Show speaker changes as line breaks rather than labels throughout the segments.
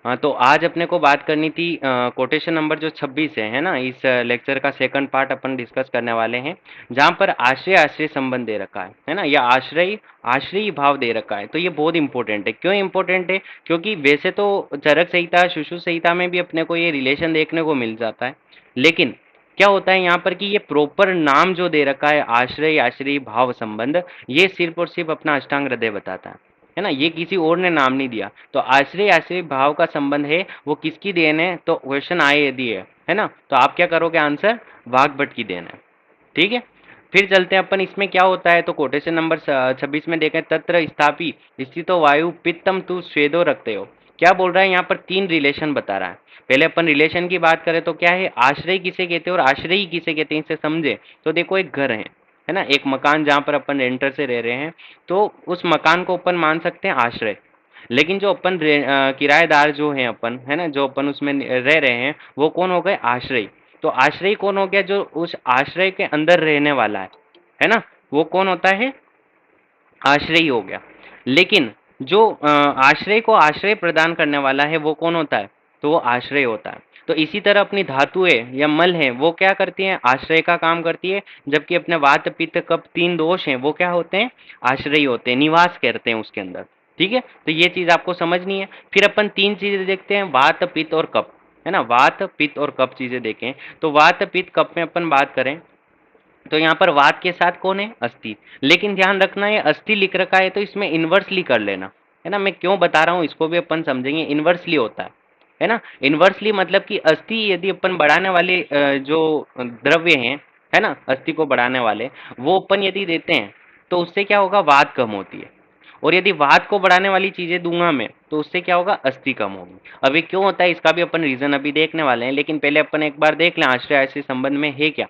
हाँ, तो आज अपने को बात करनी थी कोटेशन नंबर जो 26 है ना, इस लेक्चर का सेकंड पार्ट अपन डिस्कस करने वाले हैं, जहाँ पर आश्रय आश्रय संबंध दे रखा है ना, या आश्रय आश्रयी भाव दे रखा है। तो ये बहुत इंपॉर्टेंट है। क्यों इंपॉर्टेंट है? क्योंकि वैसे तो चरक संहिता सुश्रुत संहिता में भी अपने को ये रिलेशन देखने को मिल जाता है, लेकिन क्या होता है यहाँ पर कि ये प्रॉपर नाम जो दे रखा है आश्रय आश्रयी भाव संबंध, ये सिर्फ और सिर्फ अपना अष्टांग हृदय बताता है ना, ये किसी और ने नाम नहीं दिया। तो आश्रय आश्रय भाव का संबंध है वो किसकी देन है? तो क्वेश्चन आए यदि है ना, तो आप क्या करोगे? आंसर वाग्भट की देन है। ठीक है, फिर चलते हैं अपन इसमें क्या होता है। तो कोटेशन नंबर 26 में देखें, तत्र स्थापी स्थितो वायु पित्तम तु स्वेदो रखते हो। क्या बोल रहा है यहाँ पर? तीन रिलेशन बता रहा है। पहले अपन रिलेशन की बात करें तो क्या है, आश्रय किसे कहते हैं और आश्रयी किसे कहते हैं, इसे समझे। तो देखो, एक घर है ना, एक मकान जहाँ पर अपन रेंटर से रह रहे हैं, तो उस मकान को अपन मान सकते हैं आश्रय। लेकिन जो अपन किराएदार जो हैं अपन, है ना, जो अपन उसमें रह रहे हैं, वो कौन हो गए? आश्रय। तो आश्रय कौन हो गया? जो उस आश्रय के अंदर रहने वाला है ना, वो कौन होता है? आश्रय हो गया। लेकिन जो आश्रय को आश्रय प्रदान करने वाला है वो कौन होता है? तो वो आश्रय होता है। तो इसी तरह अपनी धातुएं या मल है वो क्या करती हैं? आश्रय का काम करती है। जबकि अपने वात पित्त कफ तीन दोष हैं वो क्या होते हैं? आश्रय होते हैं, निवास करते हैं उसके अंदर। ठीक है, तो ये चीज आपको समझनी है। फिर अपन तीन चीजें देखते हैं, वात पित्त और कफ, है ना, वात पित्त और कफ चीजें देखें। तो वात पित्त कफ में अपन बात करें तो यहाँ पर वात के साथ कौन है? अस्थि। लेकिन ध्यान रखना, ये अस्थि लिख रखा है तो इसमें इनवर्सली कर लेना, है ना। मैं क्यों बता रहा हूँ इसको भी अपन समझेंगे। इनवर्सली होता है ना। इनवर्सली मतलब कि अस्थि यदि अपन बढ़ाने वाले जो द्रव्य हैं, है ना, अस्थि को बढ़ाने वाले, वो अपन यदि देते हैं तो उससे क्या होगा? वात कम होती है। और यदि वात को बढ़ाने वाली चीजें दूंगा मैं तो उससे क्या होगा? अस्थि कम होगी। अभी क्यों होता है इसका भी अपन रीजन अभी देखने वाले हैं, लेकिन पहले अपन एक बार देख लें आश्रय आश्रय संबंध में है क्या।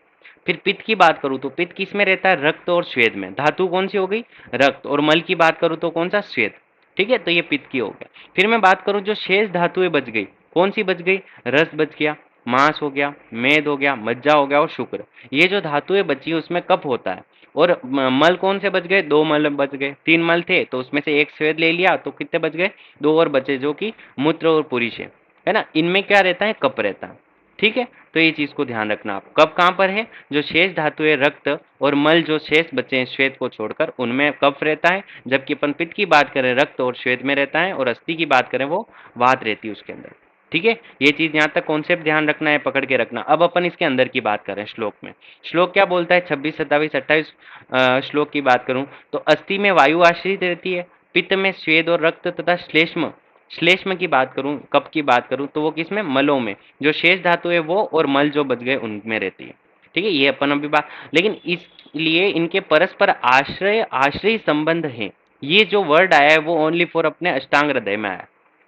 फिर पित्त की बात करूं तो पित्त किस में रहता है? रक्त और श्वेत में। धातु कौन सी हो गई? रक्त। और मल की बात करूं तो कौन सा? श्वेत। ठीक है, तो ये पित्त की हो गया। फिर मैं बात करूं जो शेष धातुएं बच गई, कौन सी बच गई? रस बच गया, मांस हो गया, मेद हो गया, मज्जा हो गया और शुक्र। ये जो धातुएं बची उसमें कफ होता है। और मल कौन से बच गए? दो मल बच गए। तीन मल थे तो उसमें से एक स्वेद ले लिया तो कितने बच गए? दो और बचे, जो कि मूत्र और पुरुष है ना। इनमें क्या रहता है? कप रहता है। ठीक है, तो ये चीज को ध्यान रखना आप। कप कहाँ पर है? जो शेष धातु है रक्त और मल जो शेष बचे हैं श्वेत को छोड़कर, उनमें कफ रहता है। जबकि अपन पित्त की बात करें रक्त और श्वेत में रहता है, और अस्थि की बात करें वो वात रहती है उसके अंदर। ठीक है, ये चीज यहाँ तक कॉन्सेप्ट ध्यान रखना है, पकड़ के रखना। अब अपन इसके अंदर की बात करें श्लोक में। श्लोक क्या बोलता है? 26, 27, 28 श्लोक की बात करूं तो अस्थि में वायु आश्रित रहती है, पित्त में स्वेद और रक्त तथा श्लेष्म, श्लेष्म की बात करूं, कप की बात करूं तो वो किसमें? मलों में। जो शेष धातु है वो और मल जो बच गए उनमें रहती है। ठीक है, ये अपन अभी बात, लेकिन इसलिए इनके परस्पर आश्रय आश्रय संबंध है। ये जो वर्ड आया है वो ओनली फॉर अपने अष्टांग हृदय में आया।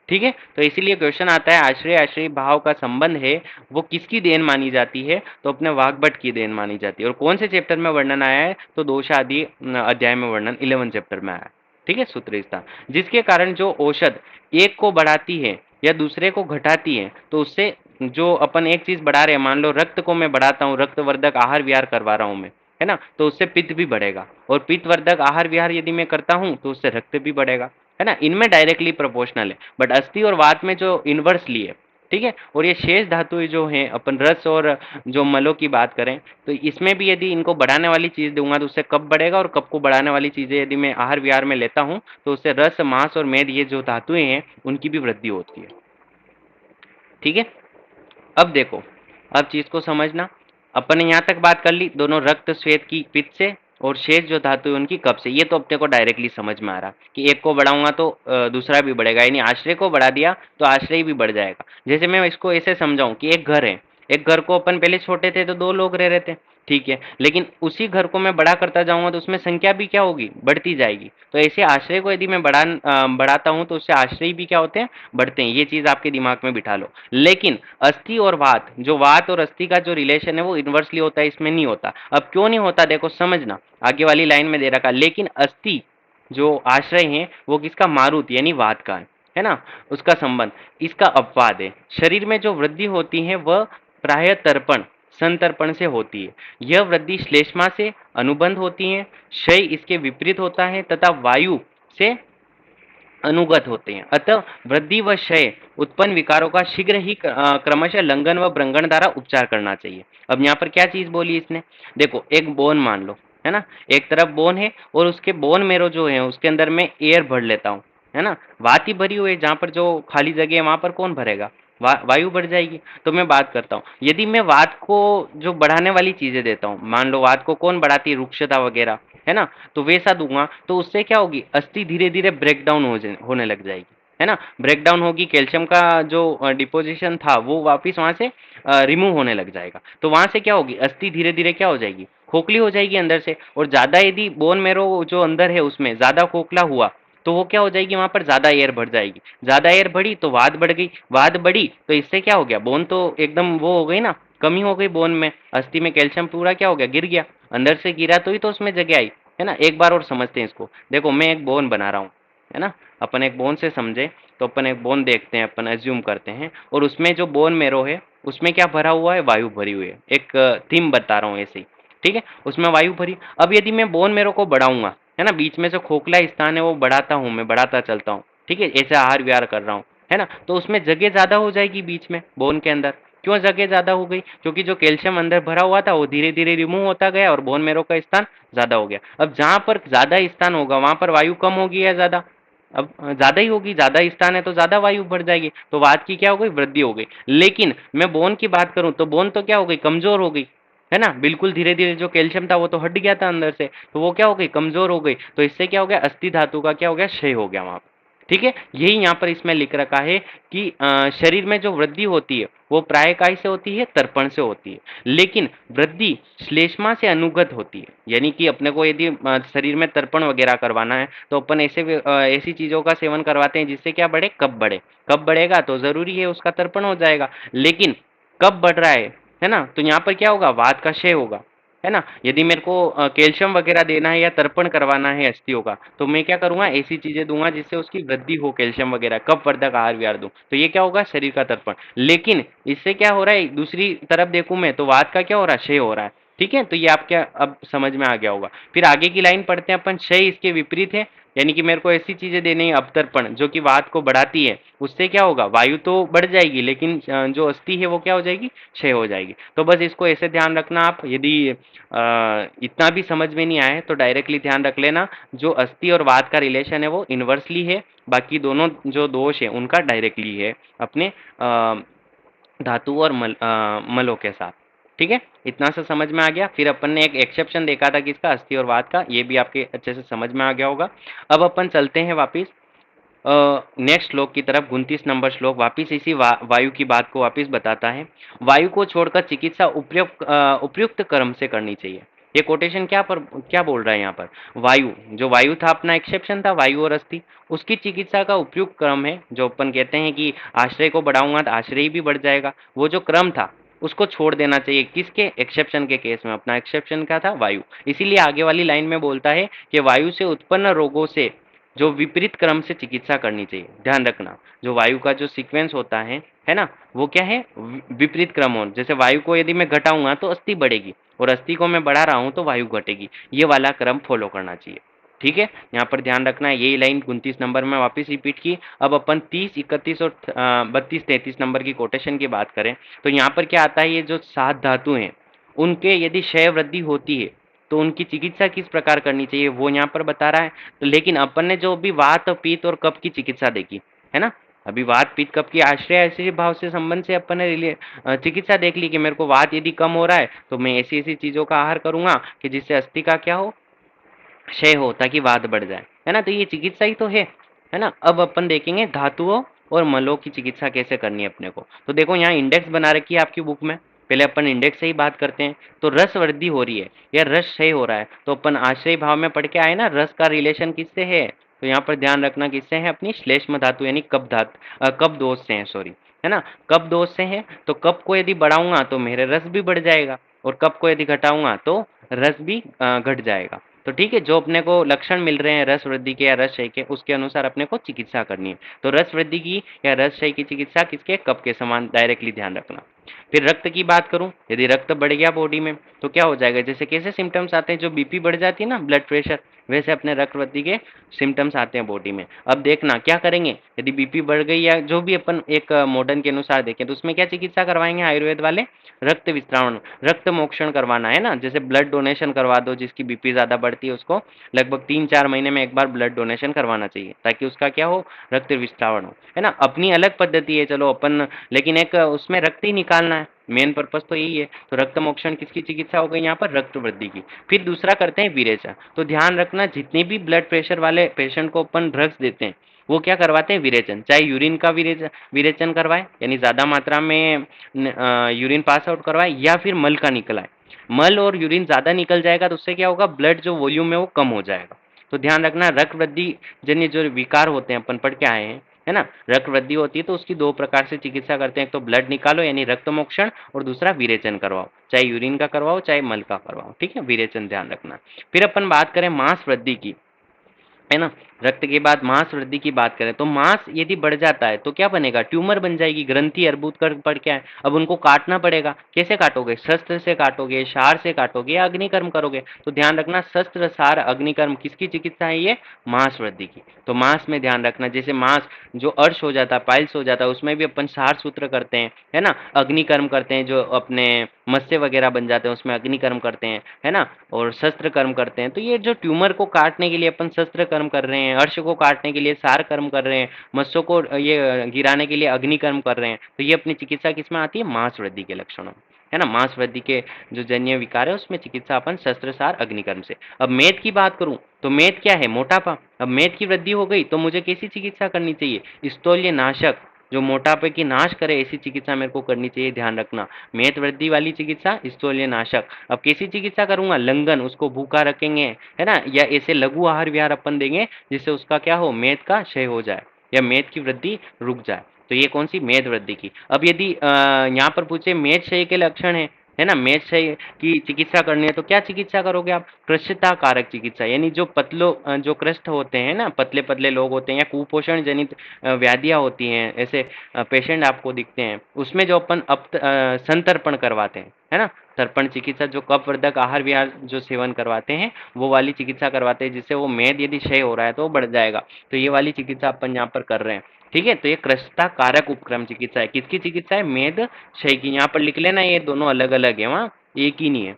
ठीक है, तो इसीलिए क्वेश्चन आता है आश्रय आश्रय भाव का संबंध है वो किसकी देन मानी जाती है? तो अपने वाग्भट की देन मानी जाती है। और कौन से चैप्टर में वर्णन आया है? तो दोष आदि अध्याय में वर्णन 11 चैप्टर में आया है। ठीक है, सूत्र स्थान, जिसके कारण जो औषध एक को बढ़ाती है या दूसरे को घटाती है, तो उससे जो अपन एक चीज बढ़ा रहे हैं, मान लो रक्त को मैं बढ़ाता हूँ, रक्तवर्धक आहार विहार करवा रहा हूँ मैं, है ना, तो उससे पित्त भी बढ़ेगा। और पित्तवर्धक आहार विहार यदि मैं करता हूँ तो उससे रक्त भी बढ़ेगा, है ना। इनमें डायरेक्टली प्रोपोर्शनल है। बट अस्थि और वात में जो इनवर्सली है। ठीक है, और ये शेष धातुएं जो हैं, अपन रस और जो मलों की बात करें तो इसमें भी यदि इनको बढ़ाने वाली चीज दूंगा तो उससे कब बढ़ेगा, और कब को बढ़ाने वाली चीजें यदि मैं आहार विहार में लेता हूं तो उससे रस मांस और मेद, ये जो धातुएं हैं, उनकी भी वृद्धि होती है। ठीक है, अब देखो, अब चीज को समझना। अपन ने यहाँ तक बात कर ली दोनों रक्त श्वेत की पित्त से, और शेष जो धातु है उनकी कब से। ये तो अपने को डायरेक्टली समझ में आ रहा कि एक को बढ़ाऊंगा तो दूसरा भी बढ़ेगा, यानी आश्रय को बढ़ा दिया तो आश्रय भी बढ़ जाएगा। जैसे मैं इसको ऐसे समझाऊं कि एक घर है, एक घर को अपन पहले छोटे थे तो दो लोग रह रहे थे, ठीक है, लेकिन उसी घर को मैं बड़ा करता जाऊंगा तो उसमें संख्या भी क्या होगी? बढ़ती जाएगी। तो ऐसे आश्रय को यदि मैं बढ़ाता हूं तो उससे आश्रय भी क्या होते हैं? बढ़ते हैं। ये चीज आपके दिमाग में बिठा लो। लेकिन अस्थि और वात, जो वात और अस्थि का जो रिलेशन है वो इनवर्सली होता है, इसमें नहीं होता। अब क्यों नहीं होता देखो समझना, आगे वाली लाइन में दे रखा। लेकिन अस्थि जो आश्रय है वो किसका? मारुत यानी वात का है ना, उसका संबंध, इसका अपवाद है। शरीर में जो वृद्धि होती है वह प्राय तर्पण, संतर्पण से होती है। यह वृद्धि श्लेष्मा से अनुबंध होती है, क्षय इसके विपरीत होता है, तथा वायु से अनुगत होते हैं। अतः वृद्धि व क्षय उत्पन्न विकारों का शीघ्र ही क्रमशः लंघन व ब्रंगन द्वारा उपचार करना चाहिए। अब यहाँ पर क्या चीज बोली इसने, देखो एक बोन मान लो, है ना, एक तरफ बोन है और उसके बोन मेरो जो है उसके अंदर मैं एयर भर लेता हूँ, है ना, वात ही भरी हुई है, जहाँ पर जो खाली जगह है वहां पर कौन भरेगा, वायु बढ़ जाएगी। तो मैं बात करता हूँ, यदि मैं वात को जो बढ़ाने वाली चीजें देता हूँ, मान लो वात को कौन बढ़ाती है, रुक्षता वगैरह, है ना, तो वैसा दूंगा तो उससे क्या होगी, अस्थि धीरे धीरे ब्रेक डाउन होने लग जाएगी, है ना, ब्रेक डाउन होगी, कैल्शियम का जो डिपोजिशन था वो वापिस वहां से रिमूव होने लग जाएगा। तो वहां से क्या होगी, अस्थि धीरे धीरे क्या हो जाएगी, खोखली हो जाएगी अंदर से। और ज्यादा यदि बोन मेरो जो अंदर है उसमें ज्यादा खोखला हुआ तो वो क्या हो जाएगी, वहां पर ज्यादा एयर बढ़ जाएगी, ज्यादा एयर बढ़ी तो वात बढ़ गई, वात बढ़ी तो इससे क्या हो गया, बोन तो एकदम वो हो गई ना, कमी हो गई बोन में, अस्थि में कैल्शियम पूरा क्या हो गया, गिर गया, अंदर से गिरा तो ही तो उसमें जगह आई, है ना। एक बार और समझते हैं इसको, देखो मैं एक बोन बना रहा हूँ, है ना, अपन एक बोन से समझे, तो अपन एक बोन देखते हैं, अपन एज्यूम करते हैं, और उसमें जो बोन मेरो है उसमें क्या भरा हुआ है, वायु भरी हुई है, एक थीम बता रहा हूँ ऐसे ही, ठीक है, उसमें वायु भरी। अब यदि मैं बोन मेरो को बढ़ाऊंगा, है ना, बीच में जो खोखला स्थान है वो बढ़ाता हूँ, मैं बढ़ाता चलता हूँ, ठीक है, ऐसे आहार विहार कर रहा हूँ, है ना, तो उसमें जगह ज्यादा हो जाएगी बीच में बोन के अंदर। क्यों जगह ज्यादा हो गई, क्योंकि जो कैल्शियम अंदर भरा हुआ था वो धीरे धीरे रिमूव होता गया और बोन मेरो का स्थान ज्यादा हो गया। अब जहां पर ज्यादा स्थान होगा वहां पर वायु कम होगी या ज्यादा, अब ज्यादा ही होगी, ज्यादा स्थान है तो ज्यादा वायु बढ़ जाएगी, तो वात की क्या हो गई, वृद्धि हो गई। लेकिन मैं बोन की बात करूं तो बोन तो क्या हो गई, कमजोर हो गई, है ना, बिल्कुल धीरे धीरे जो कैल्शियम था वो तो हट गया था अंदर से, तो वो क्या हो गई, कमजोर हो गई, तो इससे क्या हो गया, अस्थि धातु का क्या हो गया, क्षय हो गया वहां पर। ठीक है, यही यहाँ पर इसमें लिख रखा है कि शरीर में जो वृद्धि होती है वो प्राय काय से होती है, तर्पण से होती है, लेकिन वृद्धि श्लेष्मा से अनुगत होती है। यानी कि अपने को यदि शरीर में तर्पण वगैरह करवाना है तो अपन ऐसी चीजों का सेवन करवाते हैं जिससे क्या बढ़े, कब बढ़े, कब बढ़ेगा तो जरूरी है उसका तर्पण हो जाएगा। लेकिन कब बढ़ रहा है ना, तो यहाँ पर क्या होगा, वात का क्षय होगा, है ना। यदि मेरे को कैल्शियम वगैरह देना है या तर्पण करवाना है अस्थियों का, तो मैं क्या करूंगा, ऐसी चीजें दूंगा जिससे उसकी वृद्धि हो, कैल्शियम वगैरह, कफ वर्धक आहार विहार दूं, तो ये क्या होगा, शरीर का तर्पण। लेकिन इससे क्या हो रहा है, दूसरी तरफ देखूं मैं तो वात का क्या हो रहा है, क्षय हो रहा है। ठीक है, तो ये आपके अब समझ में आ गया होगा। फिर आगे की लाइन पढ़ते हैं अपन, क्षय इसके विपरीत है, यानी कि मेरे को ऐसी चीजें देनी है अवतर्पण जो कि वात को बढ़ाती है, उससे क्या होगा, वायु तो बढ़ जाएगी लेकिन जो अस्थि है वो क्या हो जाएगी, क्षय हो जाएगी। तो बस इसको ऐसे ध्यान रखना आप, यदि इतना भी समझ में नहीं आए तो डायरेक्टली ध्यान रख लेना, जो अस्थि और वात का रिलेशन है वो इनवर्सली है, बाकी दोनों जो दोष है उनका डायरेक्टली है अपने धातु और मलों के साथ। ठीक है, इतना सा समझ में आ गया। फिर अपन ने एक एक्सेप्शन देखा था किसका, अस्थि और वात का, ये भी आपके अच्छे से समझ में आ गया होगा। अब अपन चलते हैं वापिस नेक्स्ट श्लोक की तरफ, 29 नंबर श्लोक वापिस इसी वायु की बात को वापिस बताता है। वायु को छोड़कर चिकित्सा उपयुक्त कर्म से करनी चाहिए। ये कोटेशन क्या बोल रहा है यहाँ पर, वायु, जो वायु था अपना एक्सेप्शन था, वायु और अस्थि, उसकी चिकित्सा का उपयुक्त क्रम है, जो अपन कहते हैं कि आश्रय को बढ़ाऊंगा तो आश्रय भी बढ़ जाएगा, वो जो क्रम था उसको छोड़ देना चाहिए, किसके, एक्सेप्शन के केस में, अपना एक्सेप्शन क्या था, वायु। इसीलिए आगे वाली लाइन में बोलता है कि वायु से उत्पन्न रोगों से जो विपरीत क्रम से चिकित्सा करनी चाहिए। ध्यान रखना, जो वायु का जो सीक्वेंस होता है ना, वो क्या है, विपरीत क्रम हो। जैसे वायु को यदि मैं घटाऊंगा तो अस्थि बढ़ेगी, और अस्थि को मैं बढ़ा रहा हूं तो वायु घटेगी, ये वाला क्रम फॉलो करना चाहिए। ठीक है, यहाँ पर ध्यान रखना है, यही लाइन 29 नंबर में वापस रिपीट की। अब अपन 30, 31 और 32, 33 नंबर की कोटेशन की बात करें तो यहाँ पर क्या आता है, ये जो 7 धातु हैं उनके यदि क्षय वृद्धि होती है तो उनकी चिकित्सा किस प्रकार करनी चाहिए वो यहाँ पर बता रहा है। तो लेकिन अपन ने जो अभी वात, पित्त और कफ की चिकित्सा देखी, है ना, अभी वात, पित्त, कफ की आश्रय ऐसे भाव से संबंध से अपन ने चिकित्सा देख ली कि मेरे को वात यदि कम हो रहा है तो मैं ऐसी ऐसी चीजों का आहार करूंगा कि जिससे अस्थि का क्या हो, क्षय हो, ताकि वात बढ़ जाए, है ना, तो ये चिकित्सा ही तो है ना। अब अपन देखेंगे धातुओं और मलों की चिकित्सा कैसे करनी है अपने को। तो देखो यहाँ इंडेक्स बना रखी है आपकी बुक में, पहले अपन इंडेक्स से ही बात करते हैं। तो रस वृद्धि हो रही है या रस क्षय हो रहा है, तो अपन आश्रय भाव में पढ़ के आए ना, रस का रिलेशन किससे है, तो यहाँ पर ध्यान रखना किससे है, अपनी श्लेष्म धातु यानी कप दोष से है, सॉरी, है ना, कप दोष से है। तो कप को यदि बढ़ाऊंगा तो मेरे रस भी बढ़ जाएगा, और कप को यदि घटाऊंगा तो रस भी घट जाएगा। तो ठीक है, जो अपने को लक्षण मिल रहे हैं रस वृद्धि के या रस क्षय के, उसके अनुसार अपने को चिकित्सा करनी है। तो रस वृद्धि की या रस क्षय की चिकित्सा किसके, कप के समान, डायरेक्टली ध्यान रखना। फिर रक्त की बात करूं, यदि रक्त बढ़ गया बॉडी में तो क्या हो जाएगा, जैसे कैसे सिम्टम्स आते हैं, जो बीपी बढ़ जाती है ना, ब्लड प्रेशर, वैसे अपने रक्त वृद्धि के सिम्टम्स आते हैं बॉडी में। अब देखना क्या करेंगे, यदि बीपी बढ़ गई या जो भी अपन एक मॉडर्न के अनुसार देखें तो उसमें क्या चिकित्सा करवाएंगे आयुर्वेद वाले, रक्त विस्तारण, रक्त मोक्षण करवाना है ना, जैसे ब्लड डोनेशन करवा दो, जिसकी बीपी ज्यादा बढ़ती है उसको लगभग 3-4 महीने में एक बार ब्लड डोनेशन करवाना चाहिए, ताकि उसका क्या हो, रक्त विस्तारण हो, है ना। अपनी अलग पद्धति है चलो अपन, लेकिन एक उसमें रक्त ही निकालना है, मेन पर्पस तो यही है। तो रक्त मोक्षण किसकी चिकित्सा हो गई यहाँ पर, रक्त वृद्धि की। फिर दूसरा करते हैं विरेचन। तो ध्यान रखना, जितने भी ब्लड प्रेशर वाले पेशेंट को अपन ड्रग्स देते हैं वो क्या करवाते हैं, विरेचन, चाहे यूरिन का विरेचन विरेचन करवाए, यानी ज्यादा मात्रा में यूरिन पास आउट करवाए, या फिर मल का निकलाए। मल और यूरिन ज्यादा निकल जाएगा तो उससे क्या होगा, ब्लड जो वॉल्यूम है वो कम हो जाएगा। तो ध्यान रखना, रक्त वृद्धि जन्य जो विकार होते हैं अपन पढ़ के आए हैं, है ना, रक्त वृद्धि होती है तो उसकी दो प्रकार से चिकित्सा करते हैं, एक तो ब्लड निकालो यानी रक्त मोक्षण, और दूसरा विरेचन करवाओ, चाहे यूरिन का करवाओ चाहे मल का करवाओ, ठीक है, विरेचन ध्यान रखना। फिर अपन बात करें मांस वृद्धि की, है ना, रक्त के बाद मांस वृद्धि की बात करें तो मांस यदि बढ़ जाता है तो क्या बनेगा, ट्यूमर बन जाएगी, ग्रंथि अर्बुद कर पड़ क्या है, अब उनको काटना पड़ेगा। कैसे काटोगे, शस्त्र से काटोगे, शार से काटोगे या अग्निकर्म करोगे। तो ध्यान रखना, शस्त्र सार अग्निकर्म किसकी चिकित्सा है, ये मांस वृद्धि की। तो मांस में ध्यान रखना, जैसे मांस जो अर्श हो जाता है, पाइल्स हो जाता है, उसमें भी अपन सार सूत्र करते हैं, है ना, अग्निकर्म करते हैं, जो अपने मत्स्य वगैरह बन जाते हैं उसमें अग्निकर्म करते हैं, है ना, और शस्त्र कर्म करते हैं। तो ये जो ट्यूमर को काटने के लिए अपन शस्त्र कर्म कर रहे हैं, अर्श को काटने के लिए सार कर्म कर रहे हैं, मत्स्यों को ये गिराने के लिए अग्निकर्म कर रहे हैं, तो ये अपनी चिकित्सा किसमें आती है, मांस वृद्धि के लक्षणों, है ना, मांस वृद्धि के जो जन्य विकार है उसमें चिकित्सा अपन शस्त्र सार अग्निकर्म से। अब मेद की बात करूं तो मेद क्या है, मोटापा। अब मेद की वृद्धि हो गई तो मुझे कैसी चिकित्सा करनी चाहिए, स्थूल्य नाशक, जो मोटापे की नाश करे ऐसी चिकित्सा मेरे को करनी चाहिए, ध्यान रखना। मेद वृद्धि वाली चिकित्सा, स्थूल्य नाशक। अब कैसी चिकित्सा करूंगा, लंगन, उसको भूखा रखेंगे, है ना, या ऐसे लघु आहार विहार अपन देंगे जिससे उसका क्या हो, मेद का क्षय हो जाए या मेद की वृद्धि रुक जाए। तो ये कौन सी, मेद वृद्धि की। अब यदि यहाँ पर पूछे मेद क्षय के लक्षण है ना, मेद क्षय की चिकित्सा करनी है तो क्या चिकित्सा करोगे आप, कृष्टता कारक चिकित्सा, यानी जो जो कृष्ट होते हैं ना, पतले पतले लोग होते हैं या कुपोषण जनित व्याधियां होती हैं, ऐसे पेशेंट आपको दिखते हैं, उसमें जो अपन संतर्पण करवाते हैं, है ना, तर्पण चिकित्सा, जो कफवर्धक आहार विहार जो सेवन करवाते हैं वो वाली चिकित्सा करवाते हैं, जिससे वो मेद यदि क्षय हो रहा है तो वो बढ़ जाएगा। तो ये वाली चिकित्सा अपन यहाँ पर कर रहे हैं, ठीक है। तो ये कृष्टता कारक उपक्रम चिकित्सा है, किसकी चिकित्सा है, मेद क्षय की। यहाँ पर लिख लेना, ये दोनों अलग अलग है, वहाँ एक ही नहीं है,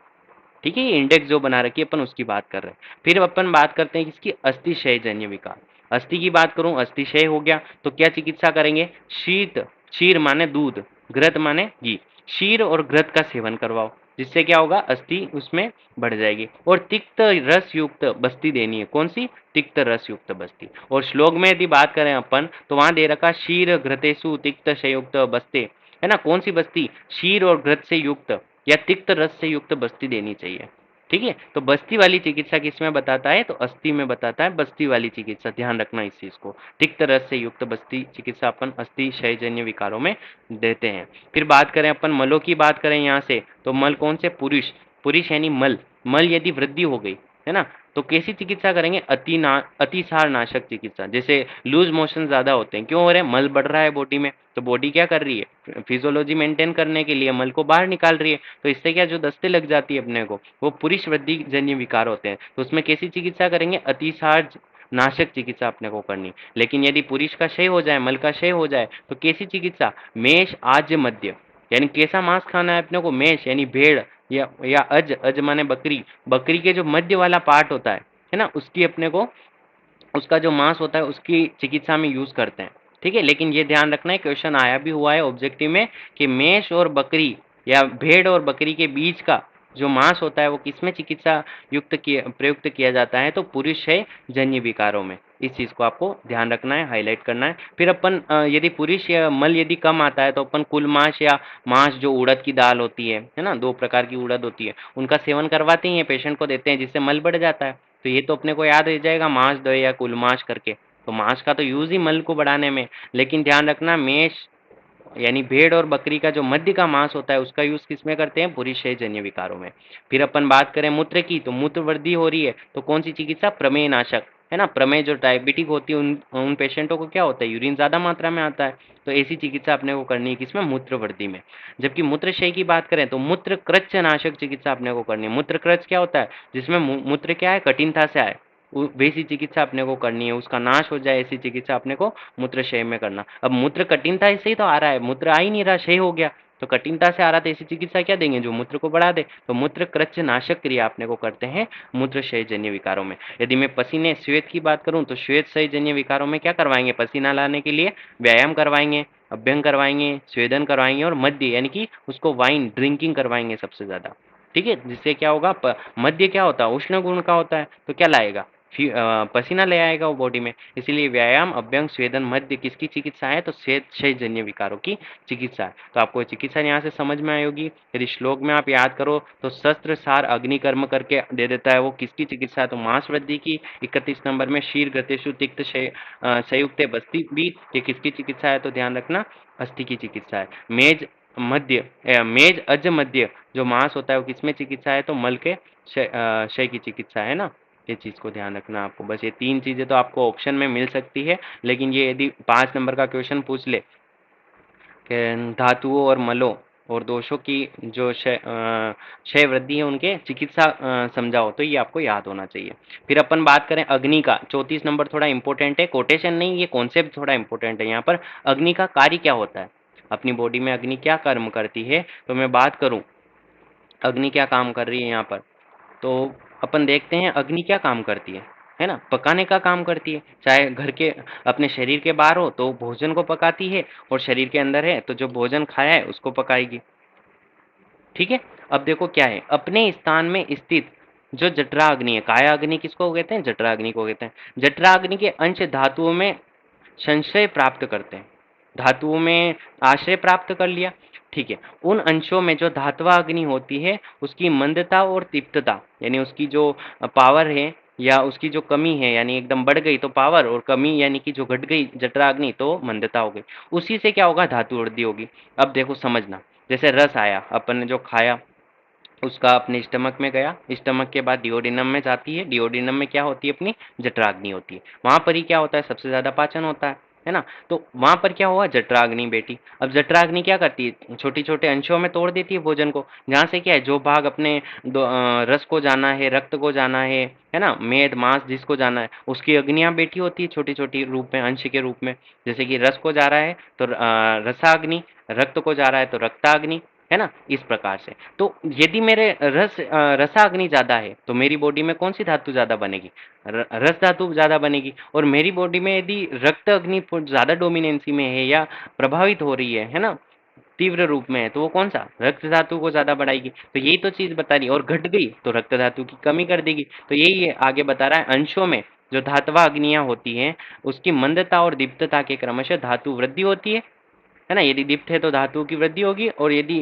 ठीक है, ये इंडेक्स जो बना रखी है अपन उसकी बात कर रहे हैं। फिर अपन बात करते हैं किसकी, अस्थि क्षय जन्य विकार। अस्थि की बात करूं, अस्थि क्षय हो गया तो क्या चिकित्सा करेंगे, शीत, क्षीर माने दूध, घृत माने घी, क्षीर और घृत का सेवन करवाओ, जिससे क्या होगा, अस्थि उसमें बढ़ जाएगी। और तिक्त रस युक्त बस्ती देनी है, कौन सी, तिक्त रस युक्त बस्ती। और श्लोक में यदि बात करें अपन तो वहां दे रखा क्षीर घृतेसु तिक्त संयुक्त बस्ते, है ना, कौन सी बस्ती, क्षीर और घृत से युक्त या तिक्त रस से युक्त बस्ती देनी चाहिए, ठीक है। तो बस्ती वाली चिकित्सा किसमें बताता है, तो अस्थि में बताता है, बस्ती वाली चिकित्सा, ध्यान रखना इस चीज को। तिक्त रस से युक्त बस्ती चिकित्सा अपन अस्थि क्षयजन्य विकारों में देते हैं। फिर बात करें अपन मलों की, बात करें यहाँ से तो मल कौन से, पुरुष, पुरुष यानी मल, मल यदि वृद्धि हो गई, है ना, तो कैसी चिकित्सा करेंगे, अतिसार नाशक चिकित्सा। जैसे लूज मोशन ज्यादा होते हैं, क्यों हो रहे हैं, मल बढ़ रहा है बॉडी में, तो बॉडी क्या कर रही है, फिजियोलॉजी मेंटेन करने के लिए मल को बाहर निकाल रही है, तो इससे क्या, जो दस्ते लग जाती है अपने को, वो पुरुष वृद्धि जन्य विकार होते हैं। तो उसमें कैसी चिकित्सा करेंगे, अतिसार नाशक चिकित्सा अपने को करनी। लेकिन यदि पुरुष का क्षय हो जाए, मल का क्षय हो जाए, तो कैसी चिकित्सा, मेष आज्य मध्य, यानी कैसा मांस खाना है अपने को, मेष यानी भेड़, या अज, अज माने बकरी, बकरी के जो मध्य वाला पार्ट होता है ना, उसकी अपने को, उसका जो मांस होता है उसकी चिकित्सा में यूज करते हैं, ठीक है। लेकिन ये ध्यान रखना है, क्वेश्चन आया भी हुआ है ऑब्जेक्टिव में कि मेष और बकरी या भेड़ और बकरी के बीच का जो मांस होता है वो किसमें चिकित्सा प्रयुक्त किया जाता है, तो पुरुष है जन्य विकारों में। इस चीज को आपको ध्यान रखना है, हाईलाइट करना है। फिर अपन यदि पुरुष या मल यदि कम आता है तो अपन कुल मांस या मांस, जो उड़द की दाल होती है ना, दो प्रकार की उड़द होती है, उनका सेवन करवाते हैं, पेशेंट को देते हैं, जिससे मल बढ़ जाता है। तो ये तो अपने को याद रह जाएगा, मांस दो या कुल मांस करके। तो मांस का तो यूज ही मल को बढ़ाने में, लेकिन ध्यान रखना, मेष यानी भेड़ और बकरी का जो मध्य का मांस होता है उसका यूज किसमें करते हैं, पुरुषय जन्य विकारों में। फिर अपन बात करें मूत्र की, तो मूत्र वृद्धि हो रही है तो कौन सी चिकित्सा, प्रमेय नाशक, है ना। प्रमेह जो डायबिटिक होती है उन उन पेशेंटों को क्या होता है, यूरिन ज़्यादा मात्रा में आता है, तो ऐसी चिकित्सा अपने को करनी है किसमें, मूत्रवृद्धि में। जबकि मूत्रशय की बात करें तो मूत्रकृच्छ नाशक चिकित्सा अपने को करनी है। मूत्रकृच्छ क्या होता है, जिसमें मूत्र क्या है, कठिनता से आए, वैसी चिकित्सा अपने को करनी है, उसका नाश हो जाए, ऐसी चिकित्सा अपने को मूत्रशय में करना। अब मूत्र कठिनता से ही तो आ रहा है, मूत्र आ ही नहीं रहा, क्षय हो गया, तो कठिनता से आ रहा था, ऐसी चिकित्सा क्या देंगे, जो मूत्र को बढ़ा दे। तो मूत्रकृच्छ नाशक क्रिया अपने को करते हैं मूत्रशयजन्य विकारों में। यदि मैं पसीने श्वेत की बात करूं तो श्वेत-शयजन्य विकारों में क्या करवाएंगे, पसीना लाने के लिए व्यायाम करवाएंगे, अभ्यंग करवाएंगे, स्वेदन करवाएंगे और मद्य यानी कि उसको वाइन ड्रिंकिंग करवाएंगे सबसे ज्यादा। ठीक है, जिससे क्या होगा, मद्य क्या होता है, उष्ण गुण का होता है, तो क्या लाएगा, पसीना ले आएगा वो बॉडी में। इसीलिए व्यायाम, अभ्यंग, स्वेदन, मद्य किसकी चिकित्सा है, तो श्वेत-शयजन्य विकारों की चिकित्सा है। तो आपको चिकित्सा यहाँ से समझ में आई होगी। यदि श्लोक में आप याद करो तो शस्त्र सार अग्निकर्म करके दे देता है, वो किसकी चिकित्सा है, तो मांस वृद्धि की। 31 नंबर में शीर गतेषु तिक्त संयुक्त बस्ती भी, ये किसकी चिकित्सा है, तो ध्यान रखना अस्थि की चिकित्सा है। मेज अज मध्य जो मांस होता है वो किसमें चिकित्सा है, तो मल के क्षय की चिकित्सा है ना। ये चीज को ध्यान रखना आपको, बस ये 3 चीजें तो आपको ऑप्शन में मिल सकती है, लेकिन ये यदि 5 नंबर का क्वेश्चन पूछ ले कि धातुओं और मलों और दोषों की जो क्षय वृद्धि है उनके चिकित्सा समझाओ, तो ये आपको याद होना चाहिए। फिर अपन बात करें अग्नि का, 34 नंबर थोड़ा इंपॉर्टेंट है, कोटेशन नहीं, ये कॉन्सेप्ट थोड़ा इंपॉर्टेंट है यहाँ पर। अग्नि का कार्य क्या होता है, अपनी बॉडी में अग्नि क्या कर्म करती है, तो मैं बात करूं अग्नि क्या काम कर रही है यहाँ पर, तो अपन देखते हैं अग्नि क्या काम करती है ना, पकाने का काम करती है। चाहे घर के अपने शरीर के बाहर हो तो भोजन को पकाती है, और शरीर के अंदर है तो जो भोजन खाया है उसको पकाएगी। ठीक है, अब देखो क्या है, अपने स्थान में स्थित जो जठराग्नि है, काया अग्नि किसको कहते हैं, जठराग्नि को कहते हैं। जठराग्नि के अंश धातुओं में संशय प्राप्त करते हैं, धातुओं में आश्रय प्राप्त कर लिया। ठीक है, उन अंशों में जो धात्वा अग्नि होती है उसकी मंदता और तीव्रता, यानी उसकी जो पावर है या उसकी जो कमी है, यानी एकदम बढ़ गई तो पावर, और कमी यानी कि जो घट गई जठराग्नि तो मंदता हो गई। उसी से क्या होगा, धातु वृद्धि होगी। अब देखो समझना, जैसे रस आया, अपन ने जो खाया उसका अपने स्टमक में गया, स्टमक के बाद डिओडिनम में जाती है, डिओडिनम में क्या होती है, अपनी जठराग्नि होती है, वहां पर ही क्या होता है, सबसे ज्यादा पाचन होता है ना। तो वहां पर क्या हुआ, जठराग्नि बेटी। अब जठराग्नि क्या करती है, छोटी छोटे अंशों में तोड़ देती है भोजन को, जहां से क्या है, जो भाग अपने रस को जाना है, रक्त को जाना है ना, मेद मांस जिसको जाना है, उसकी अग्नियां बेटी होती है छोटी छोटी रूप में, अंश के रूप में। जैसे कि रस को जा रहा है तो रसाग्नि, रक्त को जा रहा है तो रक्ताग्नि, है ना, इस प्रकार से। तो यदि मेरे रसाग्नि ज्यादा है तो मेरी बॉडी में कौन सी धातु ज्यादा बनेगी, रस धातु ज्यादा बनेगी। और मेरी बॉडी में यदि रक्त अग्नि ज्यादा डोमिनेंसी में है या प्रभावित हो रही है ना, तीव्र रूप में है, तो वो कौन सा, रक्त धातु को ज्यादा बढ़ाएगी। तो यही तो चीज बता रही है, और घट गई तो रक्त धातु की कमी कर देगी। तो यही है, आगे बता रहा है, अंशों में जो धातवा अग्नियां होती हैं उसकी मंदता और दीप्तता के क्रमशः धातु वृद्धि होती है ना। यदि दीप्त है तो धातु की वृद्धि होगी, और यदि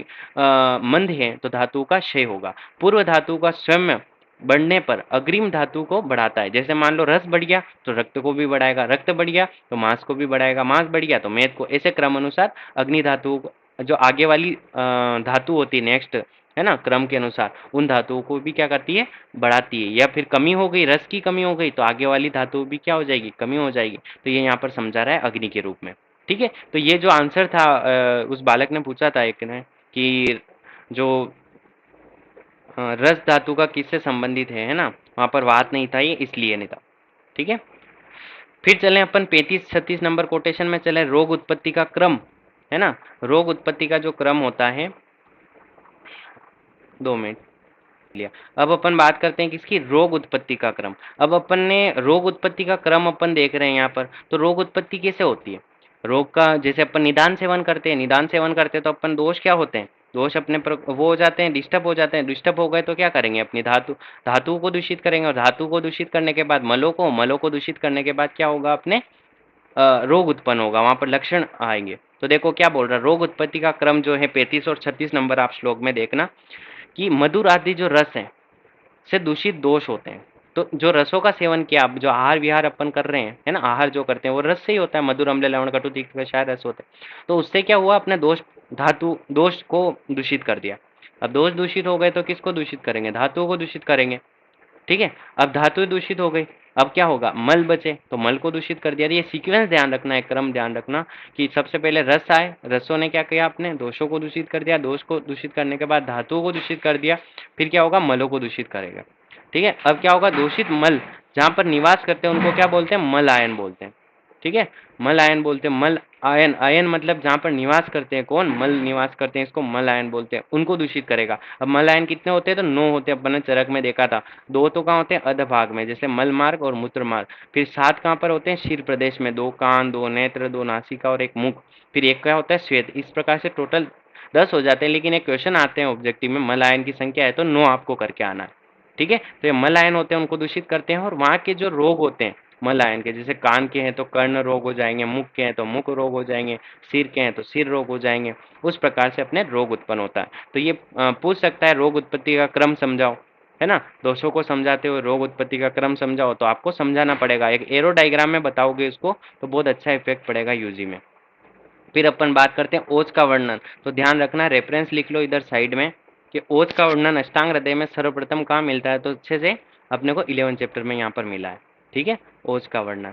मंद है तो धातु का क्षय होगा। पूर्व धातु का स्वयं बढ़ने पर अग्रिम धातु को बढ़ाता है। जैसे मान लो रस बढ़ गया तो रक्त को भी बढ़ाएगा, रक्त बढ़ गया तो मांस को भी बढ़ाएगा, मांस बढ़ गया तो मेद को, ऐसे क्रम अनुसार अग्नि धातु जो आगे वाली धातु होती है नेक्स्ट, है ना, क्रम के अनुसार उन धातुओं को भी क्या करती है, बढ़ाती है। या फिर कमी हो गई, रस की कमी हो गई तो आगे वाली धातु भी क्या हो जाएगी, कमी हो जाएगी। तो ये यहाँ पर समझा रहा है अग्नि के रूप में। ठीक है, तो ये जो आंसर था उस बालक ने पूछा था एक ने, कि जो रस धातु का किससे संबंधित है ना, वहां पर बात नहीं था, ये इसलिए नहीं था। ठीक है, फिर चलें अपन 35-36 नंबर कोटेशन में चले, रोग उत्पत्ति का क्रम, है ना। रोग उत्पत्ति का जो क्रम होता है, 2 मिनट लिया। अब अपन बात करते हैं किसकी, रोग उत्पत्ति का क्रम। अब अपन ने रोग उत्पत्ति का क्रम अपन देख रहे हैं यहाँ पर, तो रोग उत्पत्ति कैसे होती है, रोग का जैसे अपन निदान सेवन करते हैं, निदान सेवन करते हैं तो अपन दोष क्या होते हैं, दोष अपने वो हो जाते हैं, डिस्टर्ब हो जाते हैं, डिस्टर्ब हो गए तो क्या करेंगे, अपनी धातु को दूषित करेंगे, और धातु को दूषित करने के बाद मलों को दूषित करने के बाद क्या होगा, अपने रोग उत्पन्न होगा, वहां पर लक्षण आएंगे। तो देखो क्या बोल रहा है, रोग उत्पत्ति का क्रम जो है 35 और 36 नंबर आप श्लोक में देखना, कि मधुर आदि जो रस है से दूषित दोष होते हैं। तो जो रसों का सेवन किया, अब जो आहार विहार अपन कर रहे हैं, है ना, आहार जो करते हैं वो रस से ही होता है, मधुर अम्ल लवण कटु तीखे कषाय रस होते हैं। तो उससे क्या हुआ, अपने दोष को दूषित कर दिया। अब दोष दूषित हो गए तो किसको दूषित करेंगे, धातुओं को दूषित करेंगे। ठीक है, अब धातु दूषित हो गई अब क्या होगा, मल बचे तो मल को दूषित कर दिया। ये सीक्वेंस ध्यान रखना है, क्रम ध्यान रखना कि सबसे पहले रस आए, रसों ने क्या किया, आपने दोषों को दूषित कर दिया, दोष को दूषित करने के बाद धातुओं को दूषित कर दिया, फिर क्या होगा, मलों को दूषित करेगा। ठीक है, अब क्या होगा, दूषित मल जहाँ पर निवास करते हैं उनको क्या बोलते हैं, मल आयन बोलते हैं। ठीक है, मल आयन बोलते हैं, मल आयन, आयन मतलब जहाँ पर निवास करते हैं, कौन, मल निवास करते हैं, इसको मल आयन बोलते हैं, उनको दूषित करेगा। अब मल आयन कितने होते हैं, तो 9 होते हैं, अपन ने चरक में देखा था। 2 तो कहाँ होते हैं, अधभाग में, जैसे मल मार्ग और मूत्र मार्ग। फिर 7 कहाँ पर होते हैं, शीर प्रदेश में, 2 कान, 2 नेत्र, 2 नासिका और 1 मुख। फिर एक क्या होता है, श्वेत। इस प्रकार से टोटल 10 हो जाते हैं, लेकिन एक क्वेश्चन आते हैं ऑब्जेक्टिव में, मल आयन की संख्या है तो 9 आपको करके आना है। ठीक है, तो ये मल आयन होते हैं, उनको दूषित करते हैं, और वहाँ के जो रोग होते हैं मल आयन के, जैसे कान के हैं तो कर्ण रोग हो जाएंगे, मुख के हैं तो मुख रोग हो जाएंगे, सिर के हैं तो सिर रोग हो जाएंगे। उस प्रकार से अपने रोग उत्पन्न होता है। तो ये पूछ सकता है, रोग उत्पत्ति का क्रम समझाओ, है ना। दोषों को समझाते हुए रोग उत्पत्ति का क्रम समझाओ, तो आपको समझाना पड़ेगा, एक एरो डायग्राम में बताओगे इसको तो बहुत अच्छा इफेक्ट पड़ेगा यूजी में। फिर अपन बात करते हैं ओज का वर्णन। तो ध्यान रखना, रेफरेंस लिख लो इधर साइड में कि ओज का वर्णन अष्टांग हृदय में सर्वप्रथम कहाँ मिलता है, तो अच्छे से अपने को 11 चैप्टर में यहाँ पर मिला है। ठीक है, ओज का वर्णन,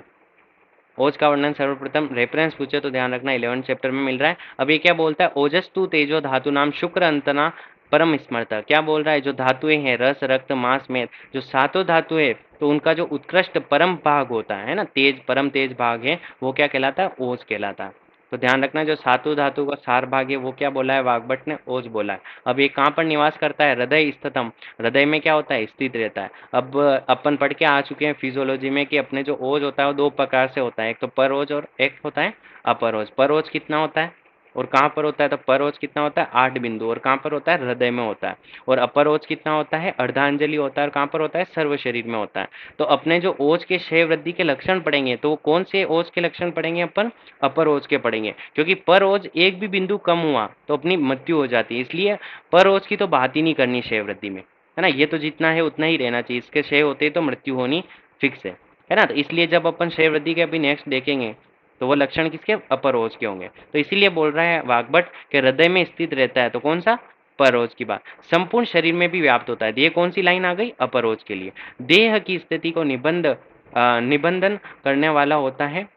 ओज का वर्णन सर्वप्रथम रेफरेंस पूछे तो ध्यान रखना 11 चैप्टर में मिल रहा है। अब ये क्या बोलता है, ओजस्तु तेजो धातु नाम शुक्र अंतना परम स्मृता। क्या बोल रहा है, जो धातुएं हैं रस रक्त मांस में, जो सातों धातु है, तो उनका जो उत्कृष्ट परम भाग होता है ना, तेज परम तेज भाग है, वो क्या कहलाता है, ओज कहलाता है। तो ध्यान रखना, जो सातों धातु का सार भाग है वो क्या बोला है, वाग्भट ने, ओज बोला है। अब ये कहाँ पर निवास करता है, हृदय स्थितम, हृदय में क्या होता है, स्थित रहता है। अब अपन पढ़ के आ चुके हैं फिजियोलॉजी में कि अपने जो ओज होता है वो 2 प्रकार से होता है, एक तो पर ओज और एक होता है अपर ओज। पर ओज कितना होता है और कहाँ पर होता है, तो पर ओज कितना होता है, 8 बिंदु, और कहाँ पर होता है, हृदय में होता है। और अपर ओज कितना होता है, अर्धांजलि होता है, और कहाँ पर होता है, सर्व शरीर में होता है। तो अपने जो ओज के क्षय वृद्धि के लक्षण पढ़ेंगे, तो वो कौन से ओज के लक्षण पढ़ेंगे, अपन अपर ओज के पढ़ेंगे, क्योंकि पर ओज एक भी बिंदु कम हुआ तो अपनी मृत्यु हो जाती है, इसलिए पर ओज की तो बात ही नहीं करनी क्षय वृद्धि में, है ना। ये तो जितना है उतना ही रहना चाहिए, इसके क्षय होते ही तो मृत्यु होनी फिक्स है ना। तो इसलिए जब अपन क्षय वृद्धि के अभी नेक्स्ट देखेंगे तो वो लक्षण किसके, अपरोज के होंगे। तो इसीलिए बोल रहा है वाग्भट के हृदय में स्थित रहता है, तो कौन सा, परोज की बात। संपूर्ण शरीर में भी व्याप्त होता है, ये कौन सी लाइन आ गई, अपरोज के लिए। देह की स्थिति को निबंधन करने वाला होता है,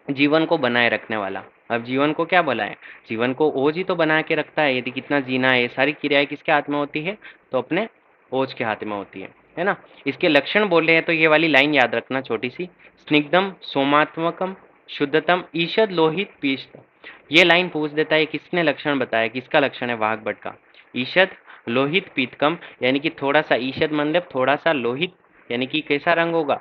जीवन को बनाए रखने वाला। अब जीवन को क्या बनाए, जीवन को ओज ही तो बना के रखता है, यदि कितना जीना है, ये सारी क्रियाएं किसके हाथ में होती है, तो अपने ओज के हाथ में होती है ना। इसके लक्षण बोले हैं तो ये वाली लाइन याद रखना छोटी सी, स्निग्धम सोमात्मकम शुद्धतम ईषद लोहित पीष्ट। ये लाइन पूछ देता है किसने लक्षण बताया, किसका लक्षण है, वाग्भट का। ईषद लोहित पीतकम, यानी कि थोड़ा सा, ईषद मतलब थोड़ा सा, लोहित यानी कि कैसा रंग होगा,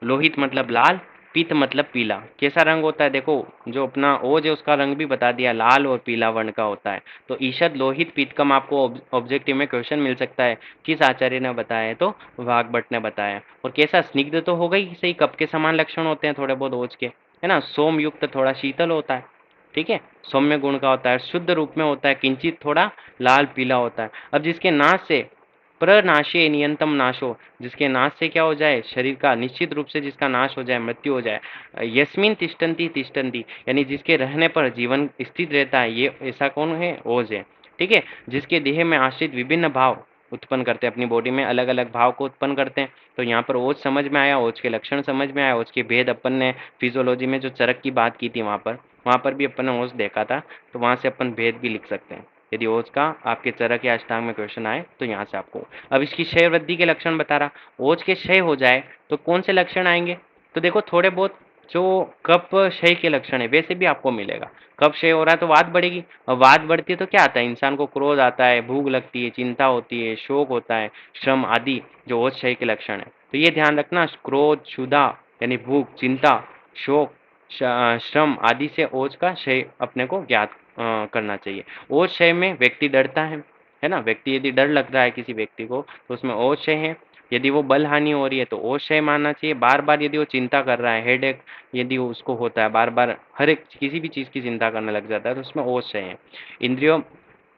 लोहित मतलब लाल, पीत मतलब पीला। कैसा रंग होता है, देखो जो अपना ओज है उसका रंग भी बता दिया, लाल और पीला वर्ण का होता है। तो ईषद लोहित पीतकम आपको ऑब्जेक्टिव में क्वेश्चन मिल सकता है, किस आचार्य ने बताया है, तो वाग्भट ने बताया। और कैसा, स्निग्ध तो हो गई सही, कप के समान लक्षण होते हैं थोड़े बहुत ओज के, है ना। सोम युक्त, थोड़ा शीतल होता है, ठीक है, सौम्य गुण का होता है, शुद्ध रूप में होता है, किंचित थोड़ा लाल पीला होता है। अब जिसके नाश से प्रनाशे नियंतम नाशो, जिसके नाश से क्या हो जाए, शरीर का निश्चित रूप से जिसका नाश हो जाए, मृत्यु हो जाए। यस्मिन तिष्ठन्ति तिष्ठन्ति, यानी जिसके रहने पर जीवन स्थित रहता है, ये ऐसा कौन है, ओज है। ठीक है, जिसके देह में आश्रित विभिन्न भाव उत्पन्न करते हैं, अपनी बॉडी में अलग अलग भाव को उत्पन्न करते हैं। तो यहाँ पर ओज समझ में आया, ओज के लक्षण समझ में आया, ओज के भेद अपन ने फिजियोलॉजी में जो चरक की बात की थी वहाँ पर भी अपन ने ओज देखा था, तो वहाँ से अपन भेद भी लिख सकते हैं। यदि ओज का आपके चरक या अष्टांग में क्वेश्चन आए तो यहाँ से आपको। अब इसकी क्षय वृद्धि के लक्षण बता रहा, ओज के क्षय हो जाए तो कौन से लक्षण आएंगे, तो देखो थोड़े बहुत जो कफ क्षय के लक्षण है वैसे भी आपको मिलेगा। कफ क्षय हो रहा है तो वात बढ़ेगी, और वात बढ़ती है तो क्या आता है, इंसान को क्रोध आता है, भूख लगती है, चिंता होती है, शोक होता है, श्रम आदि जो ओज क्षय के लक्षण है। तो ये ध्यान रखना, क्रोध, क्षुधा यानी भूख, चिंता, शोक, श्रम आदि से ओज का क्षय अपने को ज्ञात करना चाहिए। ओज क्षय में व्यक्ति डरता है ना, व्यक्ति यदि डर लग रहा है किसी व्यक्ति को तो उसमें ओज क्षय है। यदि वो बल हानि हो रही है तो ओज क्षय मानना चाहिए। बार बार यदि वो चिंता कर रहा है, हेडेक यदि उसको होता है, बार बार हर एक किसी भी चीज़ की चिंता करने लग जाता है तो उसमें ओज क्षय है। इंद्रियों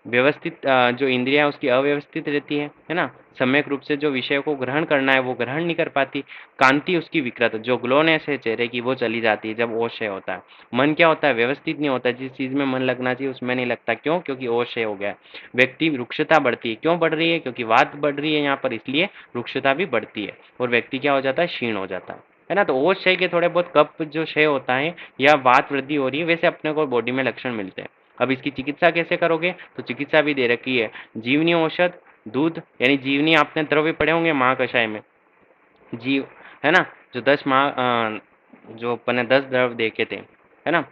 व्यवस्थित जो इंद्रियाँ है उसकी अव्यवस्थित रहती है ना? सम्यक रूप से जो विषय को ग्रहण करना है वो ग्रहण नहीं कर पाती। कांति उसकी विकृत, जो ग्लोनेस है चेहरे की वो चली जाती है जब ओज क्षय होता है। मन क्या होता है? व्यवस्थित नहीं होता, जिस चीज़ में मन लगना चाहिए उसमें नहीं लगता। क्यों? क्योंकि ओज क्षय हो गया है। व्यक्ति रुक्षता बढ़ती है, क्यों बढ़ रही है? क्योंकि वात बढ़ रही है यहाँ पर, इसलिए रुक्षता भी बढ़ती है और व्यक्ति क्या हो जाता है? क्षीण हो जाता है ना? तो ओज क्षय के थोड़े बहुत कफ जो क्षय होता है या वात वृद्धि हो रही है, वैसे अपने को बॉडी में लक्षण मिलते हैं। अब इसकी चिकित्सा कैसे करोगे? तो चिकित्सा भी दे रखी है, जीवनी औषध, दूध, यानी जीवनी आपने द्रव्य पढ़े होंगे महाकषाय में, जीव है ना, जो 10 जो अपन ने 10 द्रव्य देखे थे, है ना,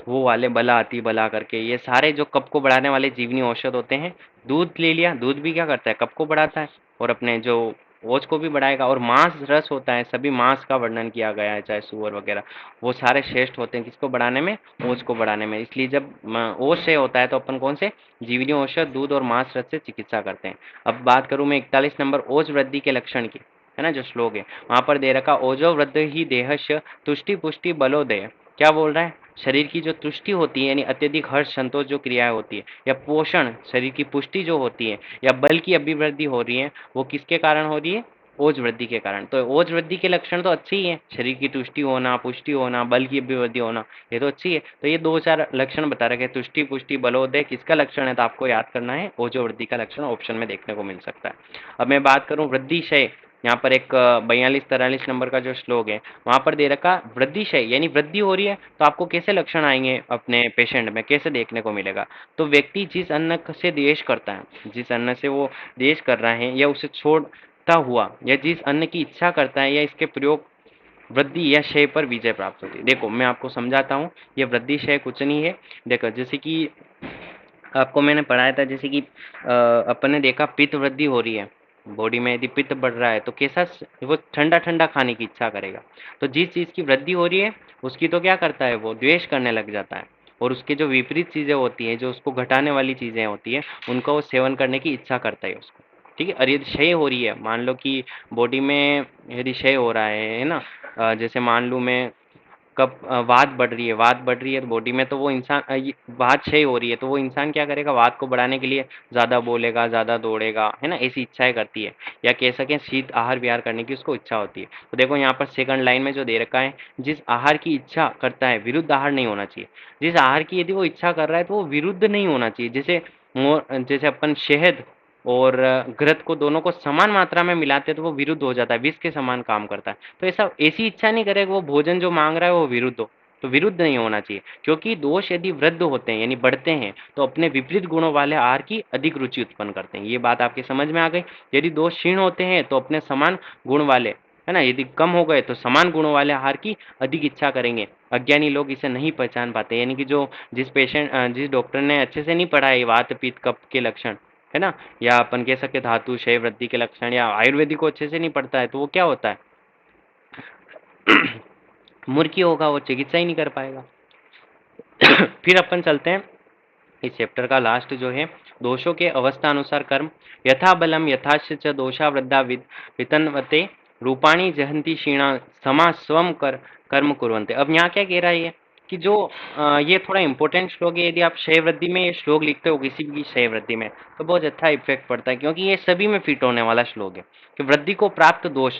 वो वाले बला अति बला करके, ये सारे जो कफ को बढ़ाने वाले जीवनी औषध होते हैं। दूध ले लिया, दूध भी क्या करता है? कफ को बढ़ाता है और अपने जो ओज को भी बढ़ाएगा। और मांस रस होता है, सभी मांस का वर्णन किया गया है, चाहे सुअर वगैरह, वो सारे श्रेष्ठ होते हैं किसको बढ़ाने में? ओज को बढ़ाने में। इसलिए जब ओज से होता है तो अपन कौन से जीवनी औषध, दूध और मांस रस से चिकित्सा करते हैं। अब बात करूं मैं 41 नंबर ओज वृद्धि के लक्षण की, है ना, जो श्लोक है वहां पर दे रखा, ओजो वृद्ध ही देहस्य तुष्टि पुष्टि बलोदय। क्या बोल रहा है? शरीर की जो तुष्टि होती है, यानी अत्यधिक हर्ष संतोष जो क्रियाएं होती है, या पोषण, शरीर की पुष्टि जो होती है, या बल की अभिवृद्धि हो रही है, वो किसके कारण हो रही है? ओज वृद्धि के कारण। तो ओज वृद्धि के लक्षण तो अच्छे ही है, शरीर की तुष्टि होना, पुष्टि होना, बल की अभिवृद्धि होना, ये तो अच्छी है। तो ये दो चार लक्षण बता रखे, तुष्टि पुष्टि बलोदय किसका लक्षण है? तो आपको याद करना है, ओजो वृद्धि का लक्षण ऑप्शन में देखने को मिल सकता है। अब मैं बात करूं वृद्धि क्षय, यहाँ पर एक 42-43 नंबर का जो श्लोक है वहां पर दे रखा, वृद्धि क्षय यानी वृद्धि हो रही है, तो आपको कैसे लक्षण आएंगे अपने पेशेंट में, कैसे देखने को मिलेगा? तो व्यक्ति जिस अन्न से द्वेष करता है, जिस अन्न से वो द्वेष कर रहा है या उसे छोड़ता हुआ, या जिस अन्न की इच्छा करता है या इसके प्रयोग वृद्धि या क्षय पर विजय प्राप्त होती है। देखो मैं आपको समझाता हूँ, ये वृद्धि क्षय कुछ नहीं है। देखो जैसे कि आपको मैंने पढ़ाया था, जैसे कि अपन ने देखा पित्त वृद्धि हो रही है बॉडी में, यदि पित्त बढ़ रहा है तो कैसा वो ठंडा ठंडा खाने की इच्छा करेगा। तो जिस चीज़ की वृद्धि हो रही है उसकी तो क्या करता है? वो द्वेष करने लग जाता है। और उसके जो विपरीत चीज़ें होती हैं, जो उसको घटाने वाली चीज़ें होती हैं, उनका वो सेवन करने की इच्छा करता है उसको। ठीक है। और यदि क्षय हो रही है, मान लो कि बॉडी में यदि क्षय हो रहा है ना, जैसे मान लूँ मैं, कब वात बढ़ रही है, वात बढ़ रही है तो बॉडी में, तो वो इंसान वात क्षय हो रही है तो वो इंसान क्या करेगा? वात को बढ़ाने के लिए ज़्यादा बोलेगा, ज़्यादा दौड़ेगा, है ना, ऐसी इच्छाएं करती है। या कह सकें शीत आहार विहार करने की उसको इच्छा होती है। तो देखो यहाँ पर सेकंड लाइन में जो दे रखा है, जिस आहार की इच्छा करता है, विरुद्ध आहार नहीं होना चाहिए। जिस आहार की यदि वो इच्छा कर रहा है तो वो विरुद्ध नहीं होना चाहिए। जैसे जैसे अपन शहद और घृत को दोनों को समान मात्रा में मिलाते हैं तो वो विरुद्ध हो जाता है, विष के समान काम करता है। तो ऐसा ऐसी इच्छा नहीं करेगा वो भोजन जो मांग रहा है वो विरुद्ध हो, तो विरुद्ध नहीं होना चाहिए। क्योंकि दोष यदि वृद्ध होते हैं यानी बढ़ते हैं तो अपने विपरीत गुणों वाले आहार की अधिक रुचि उत्पन्न करते हैं। ये बात आपके समझ में आ गई? यदि दोष क्षीण होते हैं तो अपने समान गुण वाले, है ना, यदि कम हो गए तो समान गुणों वाले आहार की अधिक इच्छा करेंगे। अज्ञानी लोग इसे नहीं पहचान पाते, यानी कि जो जिस डॉक्टर ने अच्छे से नहीं पढ़ा है वात पित्त कफ के लक्षण, है ना, या अपन कह सकते धातु क्षय वृद्धि के लक्षण, या आयुर्वेदिक को अच्छे से नहीं पढ़ता है तो वो क्या होता है? मूर्खी होगा, वो चिकित्सा ही नहीं कर पाएगा। फिर अपन चलते हैं इस चैप्टर का लास्ट जो है, दोषों के अवस्था अनुसार कर्म, यथा बलम यथाश्च च दोषा वृद्धा वितन्वते रूपाणी जहंती क्षीणा समा स्वम कर्म कुर्वन्ते। अब यहाँ क्या कह रहा है ये, कि जो ये थोड़ा इंपॉर्टेंट श्लोक है, यदि आप क्षय वृद्धि में ये श्लोक लिखते हो किसी भी क्षय वृद्धि में तो बहुत अच्छा इफेक्ट पड़ता है, क्योंकि ये सभी में फिट होने वाला श्लोक है। कि वृद्धि को प्राप्त दोष,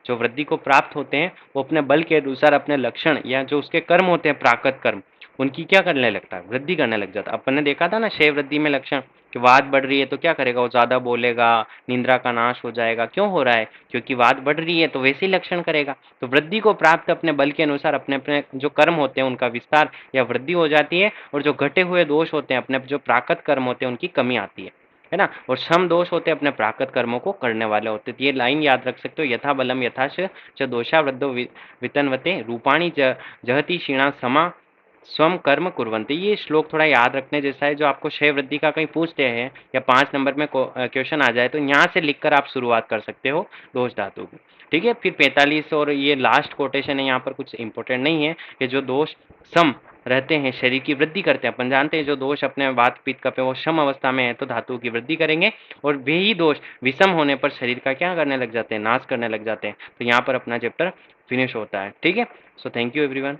जो वृद्धि को प्राप्त होते हैं वो अपने बल के अनुसार अपने लक्षण या जो उसके कर्म होते हैं प्राकृत कर्म, उनकी क्या करने लगता है? वृद्धि करने लग जाता है। अपन ने देखा था ना क्षय वृद्धि में लक्षण, कि वात बढ़ रही है तो क्या करेगा? वो ज्यादा बोलेगा, निंद्रा का नाश हो जाएगा। क्यों हो रहा है? क्योंकि वात बढ़ रही है तो वैसे ही लक्षण करेगा। तो वृद्धि को प्राप्त अपने बल के अनुसार अपने अपने जो कर्म होते हैं उनका विस्तार या वृद्धि हो जाती है, और जो घटे हुए दोष होते हैं अपने जो प्राकृत कर्म होते हैं उनकी कमी आती है ना। और सम दोष होते हैं अपने प्राकृत कर्मों को करने वाले होते हैं। तो ये लाइन याद रख सकते हो, यथा बलम यथाश च दोषा वृद्धो वितन्वते रूपाणी जहति क्षीणा समा स्वम कर्म कुर्वन्ते। ये श्लोक थोड़ा याद रखने जैसा है, जो आपको क्षय वृद्धि का कहीं पूछते हैं या 5 नंबर में क्वेश्चन आ जाए तो यहाँ से लिखकर आप शुरुआत कर सकते हो दोष धातु की। ठीक है। फिर 45 और ये लास्ट कोटेशन है, यहाँ पर कुछ इंपॉर्टेंट नहीं है, कि जो दोष सम रहते हैं शरीर की वृद्धि करते हैं। अपन जानते हैं जो दोष अपने वात पित्त कफ है वो सम अवस्था में है तो धातु की वृद्धि करेंगे, और वे ही दोष विषम होने पर शरीर का क्या करने लग जाते हैं? नाश करने लग जाते हैं। तो यहाँ पर अपना चैप्टर फिनिश होता है। ठीक है। So thank you everyone.